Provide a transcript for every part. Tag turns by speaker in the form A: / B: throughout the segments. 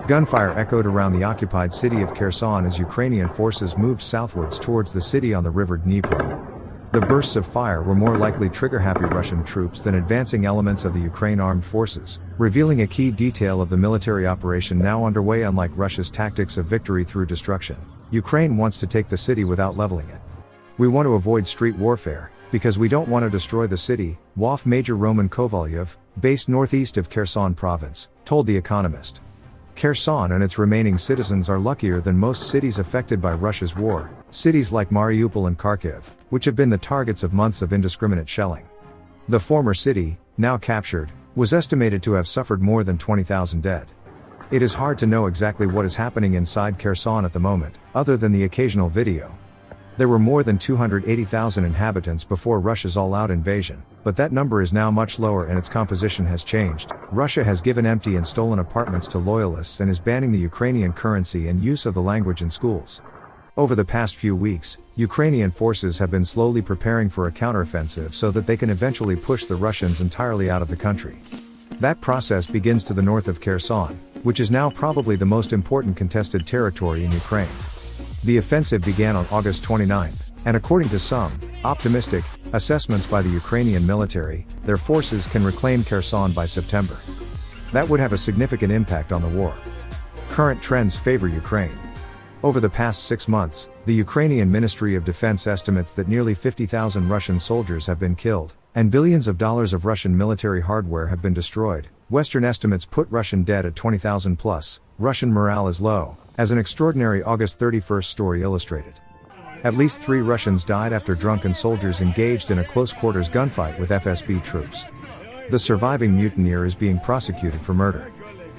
A: Gunfire echoed around the occupied city of Kherson as Ukrainian forces moved southwards towards the city on the river Dnipro. The bursts of fire were more likely trigger-happy Russian troops than advancing elements of the Ukraine armed forces, revealing a key detail of the military operation now underway. Unlike Russia's tactics of victory through destruction, Ukraine wants to take the city without leveling it. "We want to avoid street warfare, because we don't want to destroy the city," WAF Major Roman Kovalyev, based northeast of Kherson province, told The Economist. Kherson and its remaining citizens are luckier than most cities affected by Russia's war, cities like Mariupol and Kharkiv, which have been the targets of months of indiscriminate shelling. The former city, now captured, was estimated to have suffered more than 20,000 dead. It is hard to know exactly what is happening inside Kherson at the moment, other than the occasional video. There were more than 280,000 inhabitants before Russia's all-out invasion, but that number is now much lower and its composition has changed. Russia has given empty and stolen apartments to loyalists and is banning the Ukrainian currency and use of the language in schools. Over the past few weeks, Ukrainian forces have been slowly preparing for a counteroffensive so that they can eventually push the Russians entirely out of the country. That process begins to the north of Kherson, which is now probably the most important contested territory in Ukraine. The offensive began on August 29, and according to some optimistic assessments by the Ukrainian military, their forces can reclaim Kherson by September. That would have a significant impact on the war. Current trends favor Ukraine. Over the past 6 months, the Ukrainian Ministry of Defense estimates that nearly 50,000 Russian soldiers have been killed, and billions of dollars of Russian military hardware have been destroyed. Western estimates put Russian dead at 20,000 plus. Russian morale is low, as an extraordinary August 31 story illustrated. At least 3 Russians died after drunken soldiers engaged in a close-quarters gunfight with FSB troops. The surviving mutineer is being prosecuted for murder.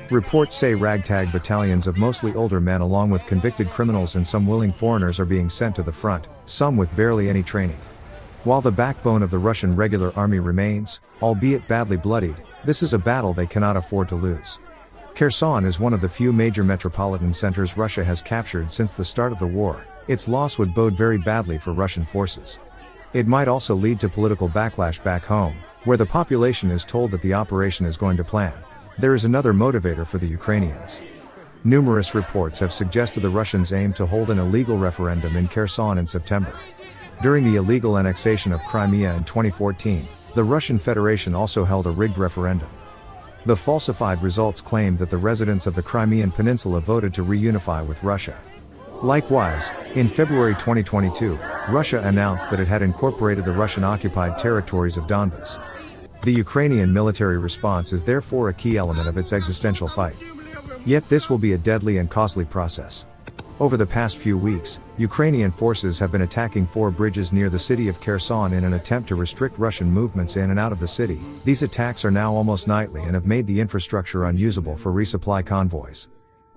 A: Reports say ragtag battalions of mostly older men along with convicted criminals and some willing foreigners are being sent to the front, some with barely any training. While the backbone of the Russian regular army remains, albeit badly bloodied, this is a battle they cannot afford to lose. Kherson is one of the few major metropolitan centers Russia has captured since the start of the war. Its loss would bode very badly for Russian forces. It might also lead to political backlash back home, where the population is told that the operation is going to plan. There is another motivator for the Ukrainians. Numerous reports have suggested the Russians aim to hold an illegal referendum in Kherson in September. During the illegal annexation of Crimea in 2014, the Russian Federation also held a rigged referendum. The falsified results claimed that the residents of the Crimean Peninsula voted to reunify with Russia. Likewise, in February 2022, Russia announced that it had incorporated the Russian-occupied territories of Donbas. The Ukrainian military response is therefore a key element of its existential fight. Yet this will be a deadly and costly process. Over the past few weeks, Ukrainian forces have been attacking 4 bridges near the city of Kherson in an attempt to restrict Russian movements in and out of the city. These attacks are now almost nightly and have made the infrastructure unusable for resupply convoys.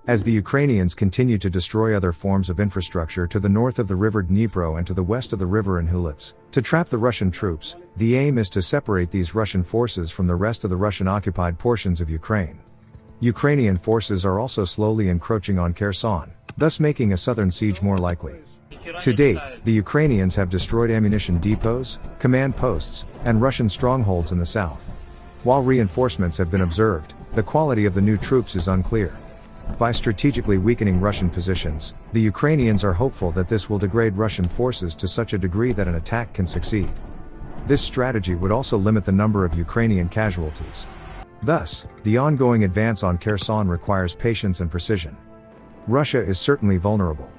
A: As the Ukrainians continue to destroy other forms of infrastructure to the north of the river Dnipro and to the west of the river Inhulets, to trap the Russian troops, the aim is to separate these Russian forces from the rest of the Russian-occupied portions of Ukraine. Ukrainian forces are also slowly encroaching on Kherson, thus making a southern siege more likely. To date, the Ukrainians have destroyed ammunition depots, command posts, and Russian strongholds in the south. While reinforcements have been observed, the quality of the new troops is unclear. By strategically weakening Russian positions, the Ukrainians are hopeful that this will degrade Russian forces to such a degree that an attack can succeed. This strategy would also limit the number of Ukrainian casualties. Thus, the ongoing advance on Kherson requires patience and precision. Russia is certainly vulnerable.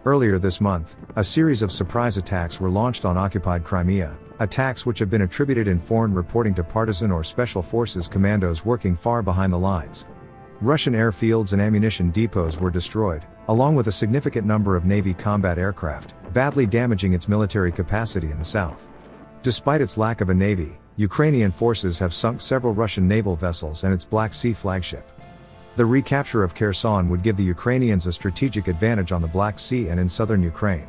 A: Earlier this month, a series of surprise attacks were launched on occupied Crimea, attacks which have been attributed in foreign reporting to partisan or special forces commandos working far behind the lines. Russian airfields and ammunition depots were destroyed, along with a significant number of Navy combat aircraft, badly damaging its military capacity in the south. Despite its lack of a navy, Ukrainian forces have sunk several Russian naval vessels and its Black Sea flagship. The recapture of Kherson would give the Ukrainians a strategic advantage on the Black Sea and in southern Ukraine.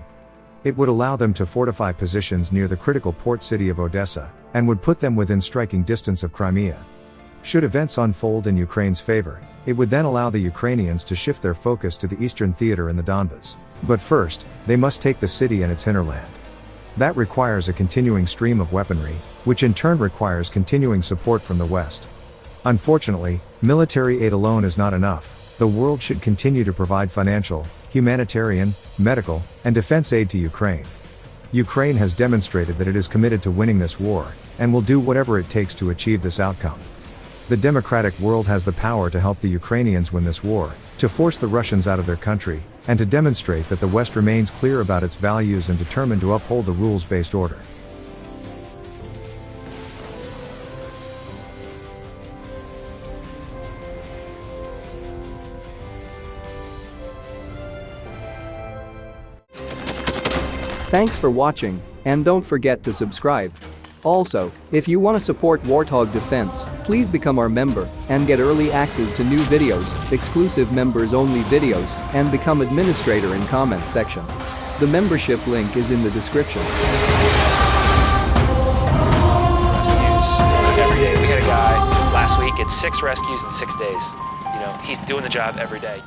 A: It would allow them to fortify positions near the critical port city of Odessa, and would put them within striking distance of Crimea. Should events unfold in Ukraine's favor, it would then allow the Ukrainians to shift their focus to the eastern theater in the Donbas. But first, they must take the city and its hinterland. That requires a continuing stream of weaponry, which in turn requires continuing support from the West. Unfortunately, military aid alone is not enough. The world should continue to provide financial, humanitarian, medical, and defense aid to Ukraine. Ukraine has demonstrated that it is committed to winning this war, and will do whatever it takes to achieve this outcome. The democratic world has the power to help the Ukrainians win this war, to force the Russians out of their country, and to demonstrate that the West remains clear about its values and determined to uphold the rules-based order.
B: Thanks for watching, and don't forget to subscribe. Also, if you want to support Warthog Defense, please become our member and get early access to new videos, exclusive members-only videos, and become administrator in comment section. The membership link is in the description.
C: Rescues every day. We had a guy last week at 6 rescues in 6 days. You know, he's doing the job every day.